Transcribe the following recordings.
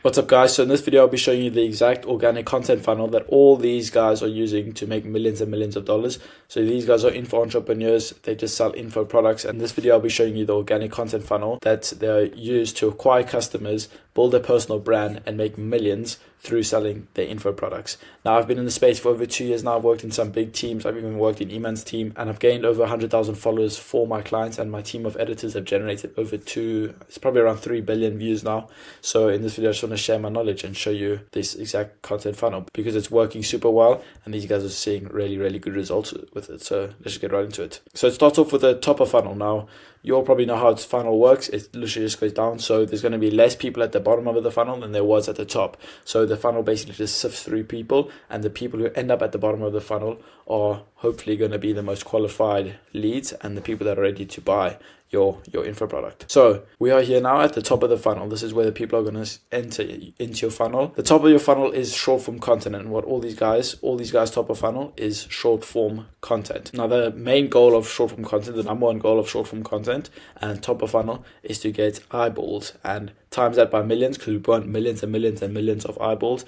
What's up guys, so in this video I'll be showing you the exact organic content funnel that all these guys are using to make millions and millions of dollars. So these guys are info entrepreneurs, they just sell info products, and in this video I'll be showing you the organic content funnel that they use to acquire customers, build a personal brand and make millions through selling their info products. Now I've been in the space for over 2 years now. I've worked in some big teams. I've even worked in Eman's team, and I've gained over 100,000 followers for my clients, and my team of editors have generated it's probably around 3 billion views now. So in this video I just want to share my knowledge and show you this exact content funnel because it's working super well and these guys are seeing really good results with it. So let's just get right into it. So it starts off with the top of funnel. Now you all probably know how its funnel works. It literally just goes down. So there's going to be less people at the bottom of the funnel than there was at the top. So the funnel basically just sifts through people, and the people who end up at the bottom of the funnel are hopefully going to be the most qualified leads and the people that are ready to buy your info product. So we are here now at the top of the funnel. This is where the people are going to enter into your funnel. The top of your funnel is short form content, and what all these guys top of funnel is short form content. Now the main goal of short form content, the number one goal of short form content and top of funnel is to get eyeballs, and times that by millions because we want millions and millions and millions of eyeballs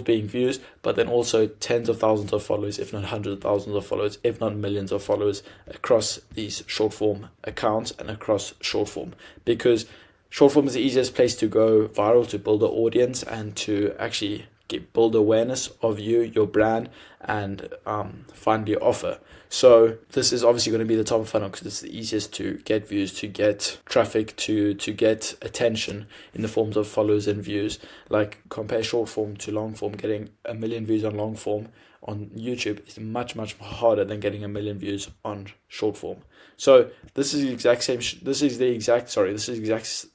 being views, but then also tens of thousands of followers, if not hundreds of thousands of followers, if not millions of followers across these short form accounts and across short form, because short form is the easiest place to go viral, to build an audience and to actually build awareness of you, your brand, and find your offer. So this is obviously going to be the top of funnel because it's the easiest to get views, to get traffic, to get attention in the forms of followers and views. Like compare short form to long form. Getting 1 million views on long form on YouTube is much harder than getting 1 million views on short form. So this is the exact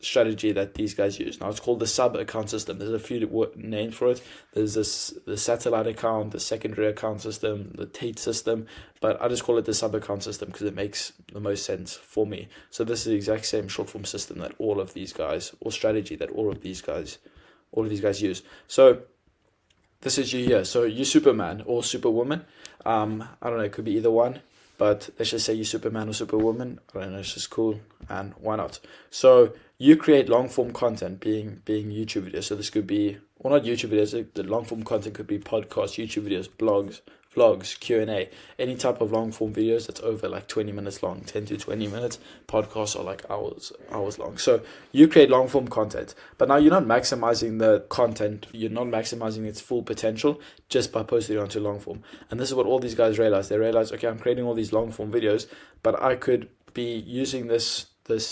strategy that these guys use. Now it's called the sub account system. There's a few names for it. There's the satellite account, the secondary account system, the Tate system, but I just call it the sub account system because it makes the most sense for me. So this is the exact same short form system that all of these guys, or strategy that all of these guys use. So this is you here. So you Superman or Superwoman. I don't know, it could be either one, but let's just say you Superman or Superwoman. I don't know, it's just cool, and why not? So you create long form content, being YouTube videos. So this could be, well, not YouTube videos. The long form content could be podcasts, YouTube videos, blogs, vlogs, Q&A, any type of long form videos that's over like 20 minutes long, 10 to 20 minutes. Podcasts are like hours long. So you create long form content, but now you're not maximizing the content, you're not maximizing its full potential just by posting it onto long form. And this is what all these guys realize. They realize, okay, I'm creating all these long form videos, but I could be using this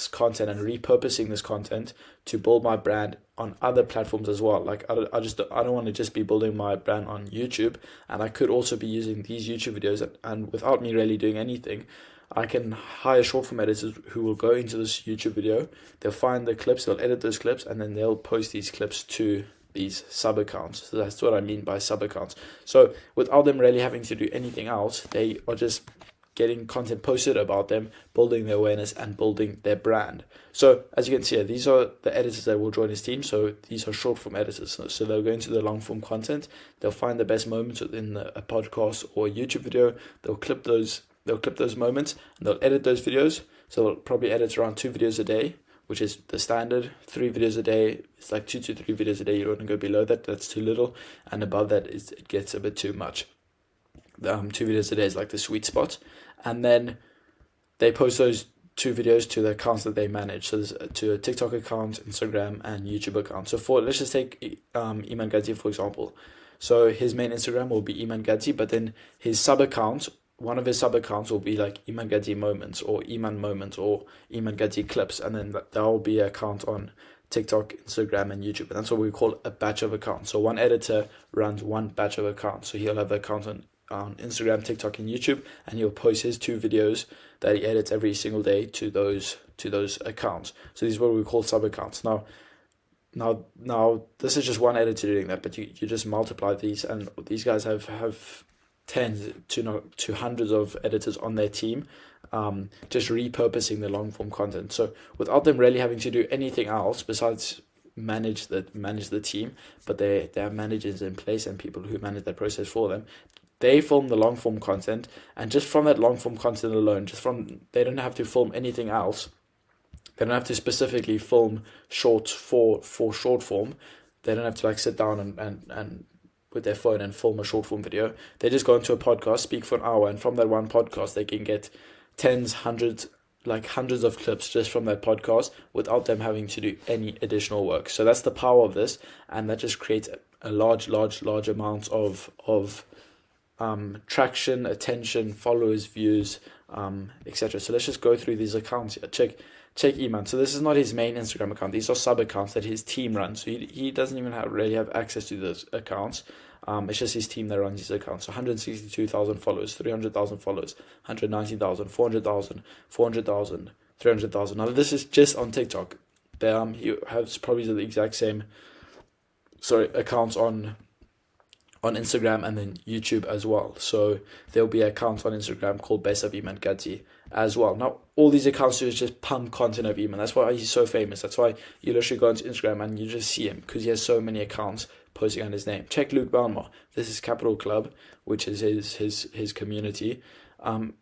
content and repurposing this content to build my brand on other platforms as well. Like I don't want to just be building my brand on YouTube, and I could also be using these YouTube videos and without me really doing anything, I can hire short form editors who will go into this YouTube video, they'll find the clips, they'll edit those clips, and then they'll post these clips to these sub accounts. So that's what I mean by sub accounts. So without them really having to do anything else, they are just getting content posted about them, building their awareness and building their brand. So as you can see here, these are the editors that will join his team. So these are short form editors. So they'll go into the long form content, they'll find the best moments within a podcast or a YouTube video, they'll clip those moments and they'll edit those videos. So they'll probably edit around 2 videos a day, which is the standard. 3 videos a day, it's like 2 to 3 videos a day. You don't want to go below that, that's too little, and above that it gets a bit too much. 2 videos a day is like the sweet spot. And then they post those 2 videos to the accounts that they manage. So there's to a TikTok account, Instagram, and YouTube account. So let's just take Eman Gadzi for example. So his main Instagram will be Eman Gadzi, but then his sub account, one of his sub accounts will be like Eman Gadzi Moments or Eman Moments or Eman Gadzi Clips, and then there will be an account on TikTok, Instagram, and YouTube. And that's what we call a batch of accounts. So one editor runs one batch of accounts. So he'll have an account on Instagram, TikTok, and YouTube, and he'll post his 2 videos that he edits every single day to those accounts. So these are what we call sub accounts. Now this is just one editor doing that, but you just multiply these, and these guys have tens to hundreds of editors on their team, just repurposing the long form content. So without them really having to do anything else besides manage the team, but they have managers in place and people who manage that process for them. They film the long form content, and just from that long form content alone, they don't have to film anything else. They don't have to specifically film shorts for short form. They don't have to like sit down and with their phone and film a short form video. They just go into a podcast, speak for an hour, and from that one podcast they can get tens, hundreds of clips just from that podcast without them having to do any additional work. So that's the power of this, and that just creates a large amount of traction, attention, followers, views, etc. So let's just go through these accounts here. Check Iman. So this is not his main Instagram account. These are sub accounts that his team runs. So he doesn't even really have access to those accounts. It's just his team that runs these accounts. So 162,000 followers, 300,000 followers, 190,000, 400,000, 400,000, 300,000. Now this is just on TikTok. He has probably the exact same accounts on Instagram and then YouTube as well. So there'll be accounts on Instagram called Best of Iman Gadzi as well. Now all these accounts do is just pump content of Iman. That's why he's so famous. That's why you literally go into Instagram and you just see him, because he has so many accounts posting on his name. Check Luke Belmar. This is Capital Club, which is his community, and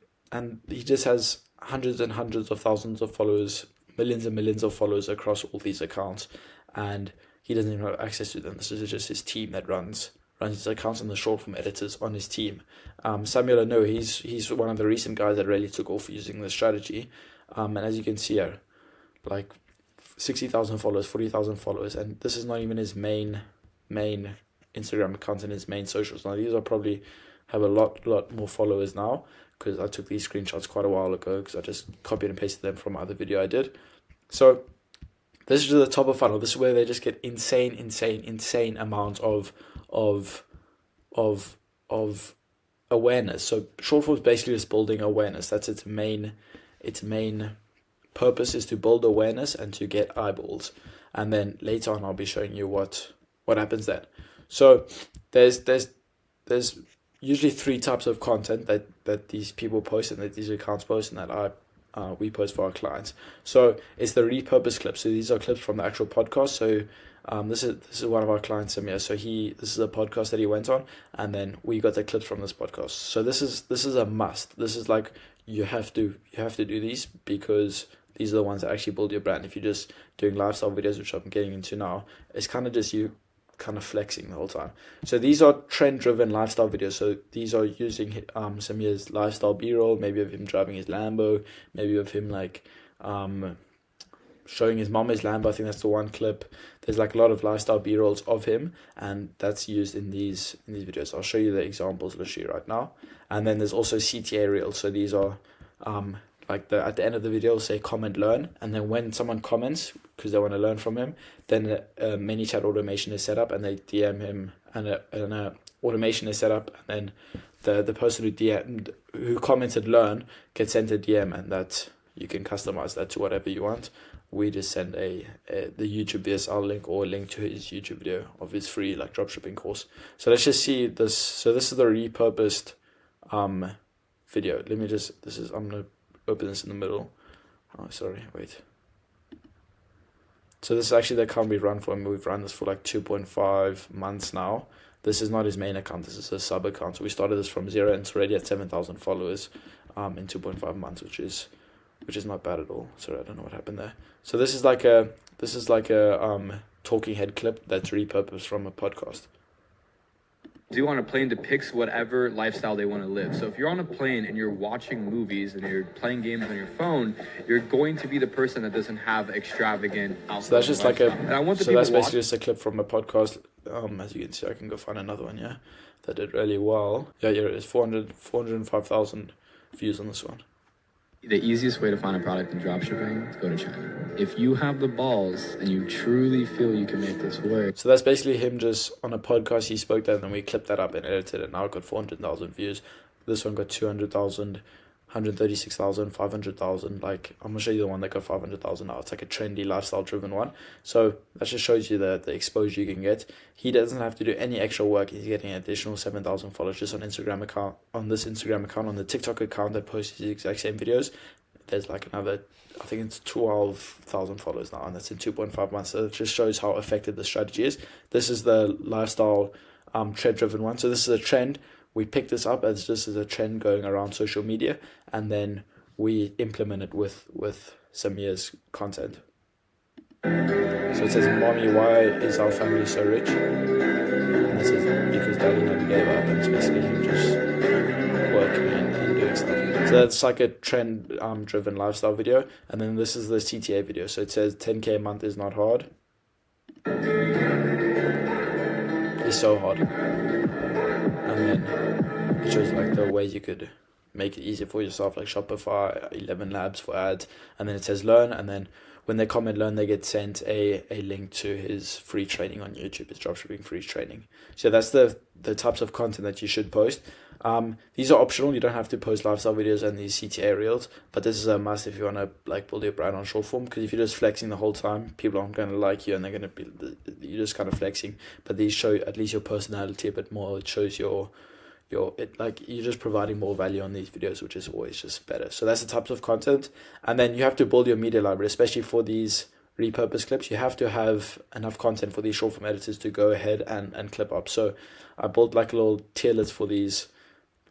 he just has hundreds and hundreds of thousands of followers, millions and millions of followers across all these accounts, and he doesn't even have access to them. This is just his team that runs his accounts and the short form editors on his team. Samuel Ano, he's one of the recent guys that really took off using this strategy, and as you can see here, like 60,000 followers, 40,000 followers, and this is not even his main Instagram account and his main socials. Now these are probably have a lot more followers now, because I took these screenshots quite a while ago, because I just copied and pasted them from my other video I did. So this is the top of funnel. This is where they just get insane amount of awareness. So short form is basically just building awareness. That's its main purpose, is to build awareness and to get eyeballs. And then later on I'll be showing you what happens then. So there's usually 3 types of content that these people post and that these accounts post and that we post for our clients. So it's the repurposed clips. So these are clips from the actual podcast. So this is one of our clients, Samir. So this is a podcast that he went on, and then we got the clips from this podcast. So this is a must. This is like you have to do these, because these are the ones that actually build your brand. If you're just doing lifestyle videos, which I'm getting into now, it's kind of just you kind of flexing the whole time. So these are trend-driven lifestyle videos. So these are using Samir's lifestyle B-roll, maybe of him driving his Lambo, maybe of him like showing his mom his Lambo. I think that's the one clip. There's like a lot of lifestyle B-rolls of him, and that's used in these videos. I'll show you the examples literally right now. And then there's also CTA reels. So these are at the end of the video, say comment learn, and then when someone comments because they want to learn from him, then a mini chat automation is set up, and they DM him, and a automation is set up, and then the person who commented learn gets sent a DM, and that you can customize that to whatever you want. We just send the YouTube VSL link or a link to his YouTube video of his free like dropshipping course. So let's just see this. So this is the repurposed video. I'm gonna open this in the middle. Oh, sorry, wait. So this is actually the account we've run for him. We've run this for like 2.5 months now. This is not his main account. This is a sub account. So we started this from 0, and it's already at 7,000 followers in 2.5 months, which is not bad at all. Sorry, I don't know what happened there. So this is like a talking head clip that's repurposed from a podcast. Do on a plane depicts whatever lifestyle they want to live. So if you're on a plane and you're watching movies and you're playing games on your phone, you're going to be the person that doesn't have extravagant outfit. So that's just like that's basically just a clip from a podcast. As you can see, I can go find another one. Yeah, that did really well. Yeah, it's 405,000 views on this one. The easiest way to find a product in dropshipping is go to China. If you have the balls and you truly feel you can make this work. So that's basically him just on a podcast. He spoke that, and then we clipped that up and edited it. Now it got 400,000 views. This one got 200,000, 136,000, 500,000. Like, I'm gonna show you the one that got 500,000 now. It's like a trendy lifestyle driven one. So that just shows you the exposure you can get. He doesn't have to do any extra work. He's getting an additional 7,000 followers just on this Instagram account, on the TikTok account that posts the exact same videos. There's like another, I think it's 12,000 followers now, and that's in 2.5 months. So it just shows how effective the strategy is. This is the lifestyle trend driven one. So this is a trend. We picked this up as just as a trend going around social media, and then we implement it with Samir's content. So it says, "Mommy, why is our family so rich?" And it says, "Because Daddy never gave up," and it's basically him just working and doing stuff. So that's like a trend driven lifestyle video. And then this is the CTA video. So it says 10K a month is not hard. It's so hard. And then it shows like the ways you could make it easier for yourself, like Shopify, 11 labs for ads. And then it says learn, and then when they comment learn, they get sent a link to his free training on YouTube, his dropshipping free training. So that's the types of content that you should post. These are optional. You don't have to post lifestyle videos and these CTA reels, but this is a must if you want to like build your brand on short form, because if you're just flexing the whole time, people aren't going to like you and they're going to be, you're just kind of flexing. But these show at least your personality a bit more. It shows you're just providing more value on these videos, which is always just better. So that's the types of content. And then you have to build your media library, especially for these repurposed clips. You have to have enough content for these short form editors to go ahead and clip up. So I built like a little tier list for these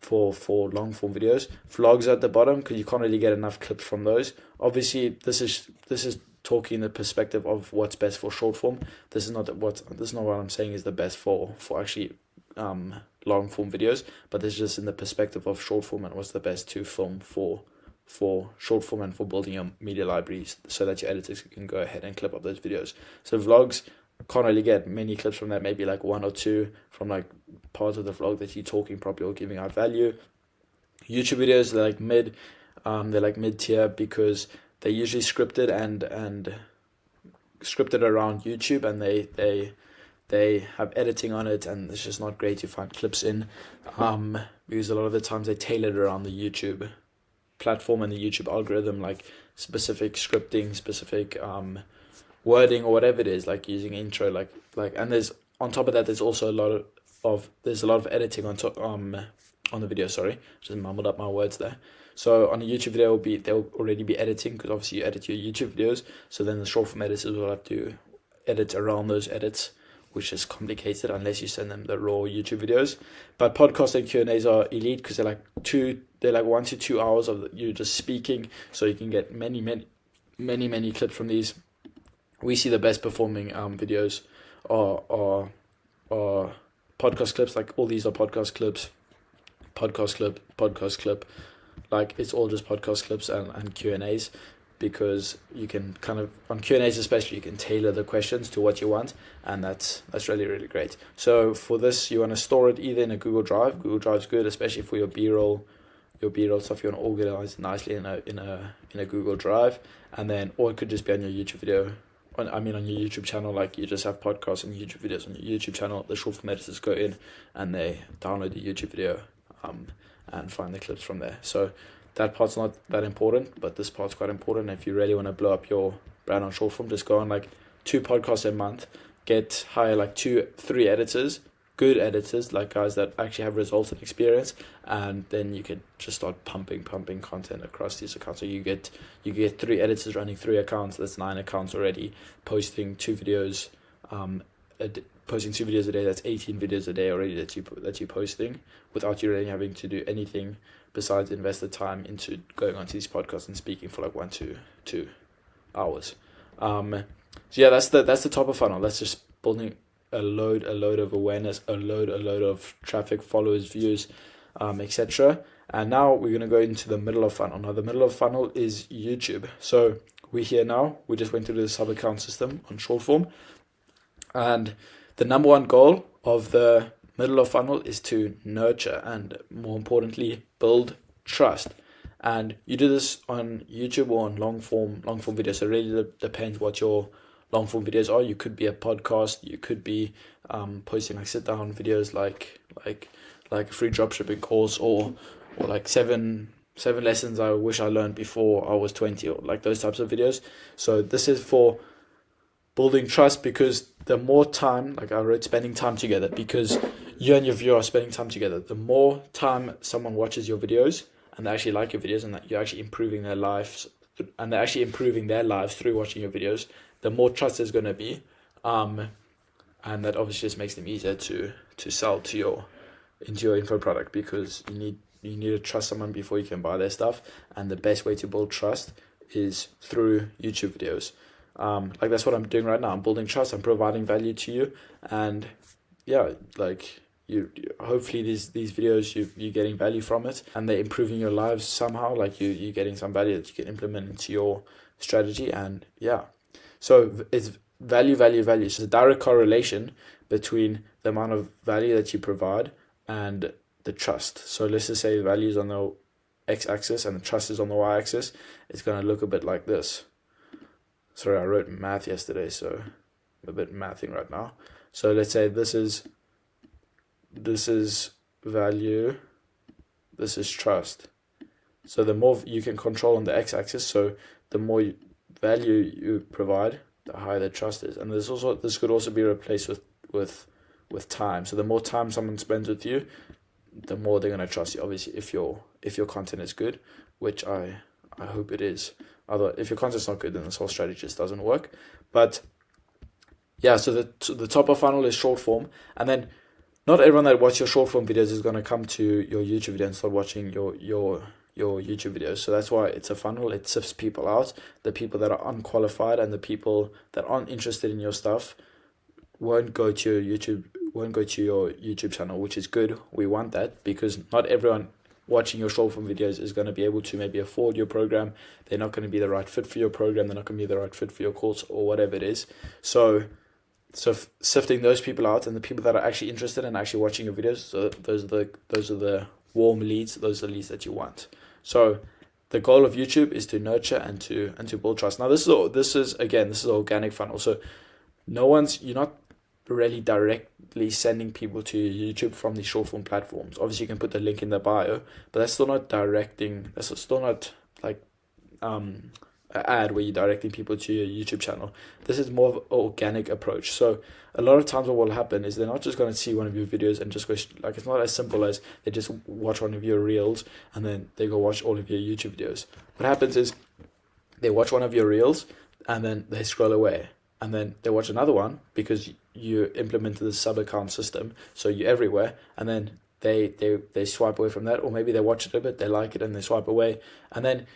for long form videos. Vlogs at the bottom, because you can't really get enough clips from those. Obviously this is talking the perspective of what's best for short form. This is not what I'm saying is the best for actually long form videos, but this is just in the perspective of short form and what's the best to film for short form and for building your media libraries so that your editors can go ahead and clip up those videos. So vlogs, can't really get many clips from that, maybe like one or two from like parts of the vlog that you're talking properly or giving out value. YouTube videos, they're like mid tier because they're usually scripted and scripted around YouTube, and they have editing on it, and it's just not great to find clips in, because a lot of the times they tailored around the YouTube platform and the YouTube algorithm, like specific scripting, specific wording or whatever it is, like using intro, like and there's on top of that there's also a lot of editing on top on the video. Sorry, just mumbled up my words there. So on a YouTube video they'll already be editing, because obviously you edit your YouTube videos, so then the short form editors will have to edit around those edits, which is complicated unless you send them the raw YouTube videos. But podcasts and Q&As are elite because they're like 1 to 2 hours of you just speaking, so you can get many clips from these. We see the best performing videos are podcast clips. Like all these are podcast clips, podcast clip. Like it's all just podcast clips and Q&As. Because you can kind of, on Q&As especially, you can tailor the questions to what you want, and that's really great. So for this, you want to store it either in a Google Drive. Google Drive's good, especially for your B-roll stuff. You want to organize it nicely in a Google Drive, and then, or it could just be on your YouTube video. On your YouTube channel, like you just have podcasts and YouTube videos on your YouTube channel. The short form editors go in and they download the YouTube video, and find the clips from there. So that part's not that important, but this part's quite important. If you really want to blow up your brand on short form, just go on like 2 podcasts a month, hire like 2-3 editors, good editors, like guys that actually have results and experience, and then you could just start pumping content across these accounts. So you get 3 editors running 3 accounts. That's 9 accounts already, posting 2 videos a day. That's 18 videos a day already that you're posting, without you really having to do anything besides invest the time into going onto these podcasts and speaking for like 1 to 2 hours. So yeah, that's the top of funnel. That's just building a load of awareness, a load of traffic, followers, views, etc. And now we're going to go into the middle of funnel. Now the middle of funnel is YouTube. So we're here now. We just went through the sub account system on short form, and the number one goal of the middle of funnel is to nurture and, more importantly, build trust. And you do this on YouTube or on long form videos. So it really depends what your long form videos are. You could be a podcast. You could be posting like sit down videos, like a free dropshipping course, or like seven lessons I wish I learned before I was 20, or like those types of videos. So this is for building trust, because the more time, like I wrote, spending time together, because you and your viewer are spending time together. The more time someone watches your videos and they actually like your videos, and that you're actually improving their lives, and they're actually improving their lives through watching your videos, the more trust there's going to be, and that obviously just makes them easier to sell into your info product, because you need to trust someone before you can buy their stuff, and the best way to build trust is through YouTube videos. Like that's what I'm doing right now. I'm building trust. I'm providing value to you, and yeah, like you hopefully these videos you're getting value from it, and they're improving your lives somehow. Like you're getting some value that you can implement into your strategy, and yeah, so it's value, value, value. So it's a direct correlation between the amount of value that you provide and the trust. So let's just say the value is on the x-axis and the trust is on the y-axis. It's going to look a bit like this. Sorry, I wrote math yesterday, so I'm a bit mathing right now. So let's say this is value, this is trust. So the more you can control on the x-axis, so the more value you provide, the higher the trust is. And this could also be replaced with time. So the more time someone spends with you, the more they're gonna trust you. Obviously, if your content is good, which I hope it is. Although if your content's not good, then this whole strategy just doesn't work. But yeah, so the top of funnel is short form, and then not everyone that watches your short form videos is gonna come to your YouTube video and start watching your YouTube videos. So that's why it's a funnel. It sifts people out. The people that are unqualified and the people that aren't interested in your stuff won't go to your YouTube channel, which is good. We want that, because not everyone watching your short form videos is going to be able to maybe afford your program. They're not going to be the right fit for your program. They're not going to be the right fit for your course or whatever it is. So sifting those people out, and the people that are actually interested in actually watching your videos, so those are the warm leads. Those are the leads that you want. So the goal of YouTube is to nurture and to build trust. Now this is organic funnel. So you're not really directly sending people to YouTube from the short form platforms. Obviously you can put the link in the bio, but that's still not directing. That's still not like an ad where you're directing people to your YouTube channel. This is more of an organic approach. So a lot of times what will happen is they're not just going to see one of your videos and just go, like, it's not as simple as they just watch one of your reels and then they go watch all of your YouTube videos. What happens is they watch one of your reels and then they scroll away, and then they watch another one because you implemented the sub account system, so you're everywhere, and then they swipe away from that, or maybe they watch it a bit, they like it, and they swipe away, and then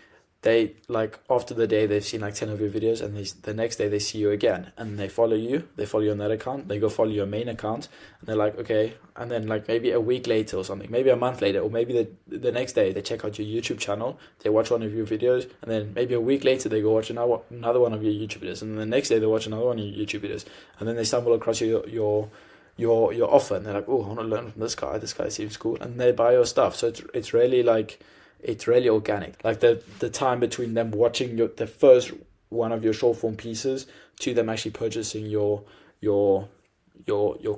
they, like, after the day they've seen like 10 of your videos, and the next day they see you again, and they follow you on that account, they go follow your main account, and they're like, okay, and then like maybe a week later or something, maybe a month later, or maybe the next day they check out your YouTube channel, they watch one of your videos, and then maybe a week later they go watch another one of your YouTube videos, and then the next day they watch another one of your YouTube videos, and then they stumble across your offer, and they're like, oh, I want to learn from this guy seems cool, and they buy your stuff. So it's really like, it's really organic. Like the time between them watching the first one of your short form pieces to them actually purchasing your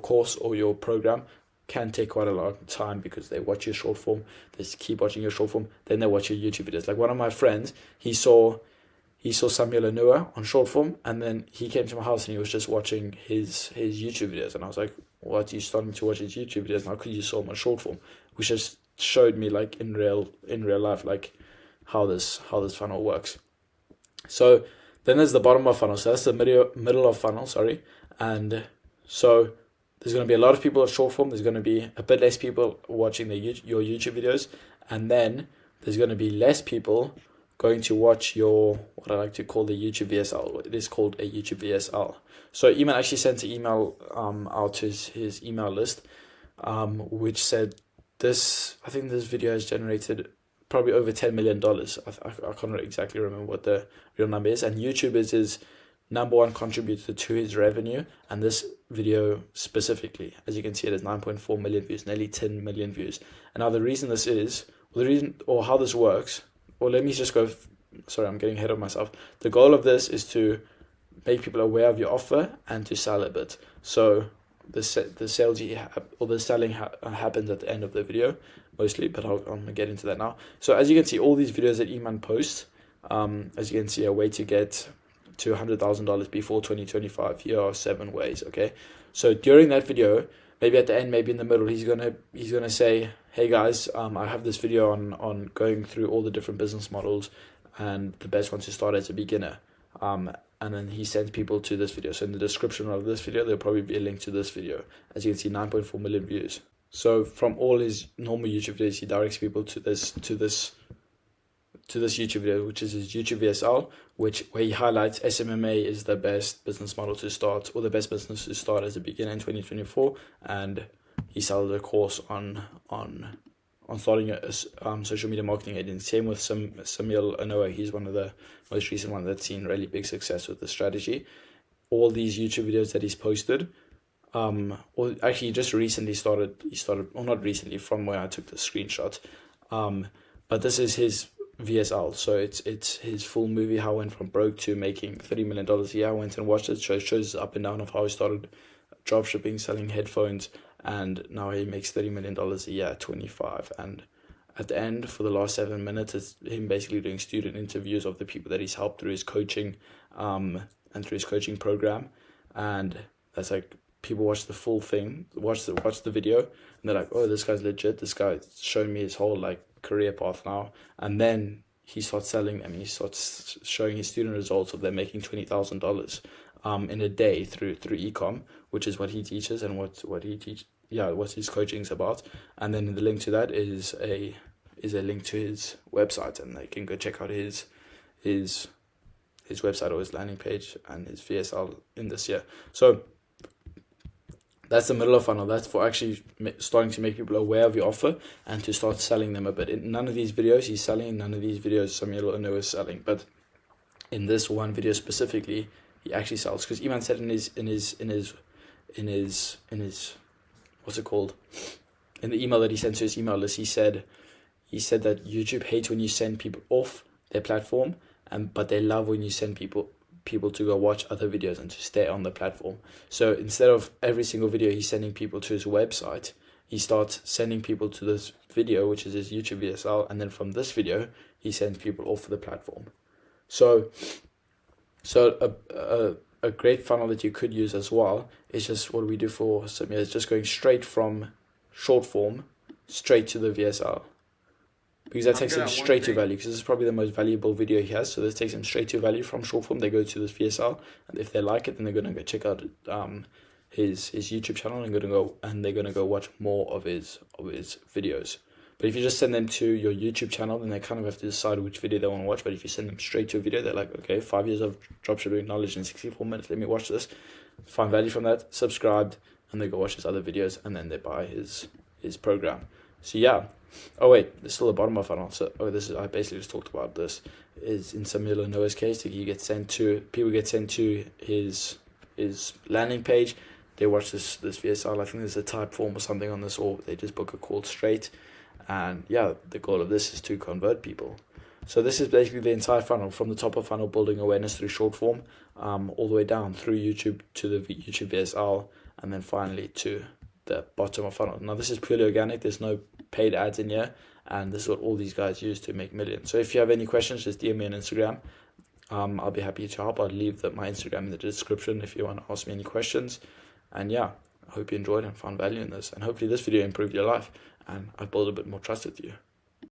course or your program can take quite a lot of time, because they watch your short form, they keep watching your short form, then they watch your YouTube videos. Like one of my friends, he saw Samuel Anua on short form, and then he came to my house and he was just watching his YouTube videos, and I was like, what, you starting to watch his YouTube videos now because you saw him on short form? Which just showed me, like, in real life, like how this funnel works. So then there's the bottom of funnel, so that's the middle of funnel, sorry. And so there's going to be a lot of people at short form, there's going to be a bit less people watching your YouTube videos, and then there's going to be less people going to watch your, what I like to call the YouTube VSL. It is called a YouTube VSL. So Eman actually sent an email out to his email list, which said I think this video has generated probably over $10 million. I can't exactly remember what the real number is. And YouTube is his number one contributor to his revenue. And this video specifically, as you can see, it has 9.4 million views, nearly 10 million views. And now the reason this is, or how this works, or let me just go, sorry, I'm getting ahead of myself. The goal of this is to make people aware of your offer and to sell a bit. So the sales or the selling happens at the end of the video mostly, but I'm gonna get into that now. So as you can see, all these videos that Eman posts, as you can see, a way to get to $100,000 before 2025. Here are 7 ways. Okay, so during that video, maybe at the end, maybe in the middle, he's gonna say, hey guys, I have this video on going through all the different business models and the best one to start as a beginner. And then he sends people to this video. So in the description of this video, there'll probably be a link to this video. As you can see, 9.4 million views. So from all his normal YouTube videos, he directs people to this to this YouTube video, which is his YouTube VSL, where he highlights SMMA is the best business model to start, or the best business to start as a beginner in 2024, and he sells a course on starting a social media marketing agency. Same with Samuel Anoa. He's one of the most recent ones that's seen really big success with the strategy. All these YouTube videos that he's posted, or actually just recently started, or not recently, from where I took the screenshot, but this is his VSL, so it's his full movie, how I went from broke to making $30 million a year. I went and watched it, so it shows up and down of how he started dropshipping, selling headphones, and now he makes $30 million a year at 25. And at the end, for the last 7 minutes, it's him basically doing student interviews of the people that he's helped through his coaching, and through his coaching program. And that's like, people watch the full thing, watch the video, and they're like, oh, this guy's legit. This guy's showing me his whole like career path now. And then he starts selling them. He starts showing his student results of them making $20,000 in a day through ecom, which is what he teaches and what his coaching is about. And then the link to that is a link to his website, and they can go check out his website or his landing page and his VSL in this year. So that's the middle of funnel. That's for actually starting to make people aware of your offer and to start selling them a bit. In none of these videos he's selling, in none of these videos Samuel Ono is selling, but in this one video specifically, he actually sells, because Iman said in his what's it called, in the email that he sent to his email list, he said that YouTube hates when you send people off their platform, but they love when you send people to go watch other videos and to stay on the platform. So instead of every single video he's sending people to his website, he starts sending people to this video, which is his YouTube VSL, and then from this video he sends people off the platform. So a great funnel that you could use as well is just what we do for Samir, is just going straight from short form straight to the VSL, because that takes him straight to value, because this is probably the most valuable video he has. So this takes him straight to value from short form. They go to this VSL, and if they like it, then they're gonna go check out his YouTube channel, and they're gonna go watch more of his videos. But if you just send them to your YouTube channel, then they kind of have to decide which video they want to watch. But if you send them straight to a video, they're like, okay, 5 years of dropshipping knowledge in 64 minutes. Let me watch this, find value from that, subscribed, and they go watch his other videos, and then they buy his program. So yeah. Oh wait, there's still the bottom of funnel. So I basically just talked about this. Is in Samuel Noah's case, people get sent to his landing page. They watch this VSL. I think there's a type form or something on this, or they just book a call straight. And yeah, the goal of this is to convert people. So this is basically the entire funnel, from the top of funnel, building awareness through short form, all the way down through YouTube to the YouTube VSL, and then finally to the bottom of funnel. Now this is purely organic. There's no paid ads in here, and this is what all these guys use to make millions. So if you have any questions, just DM me on Instagram. I'll be happy to help. I'll leave my Instagram in the description if you want to ask me any questions. And yeah, I hope you enjoyed and found value in this, and hopefully this video improved your life and I built a bit more trust with you.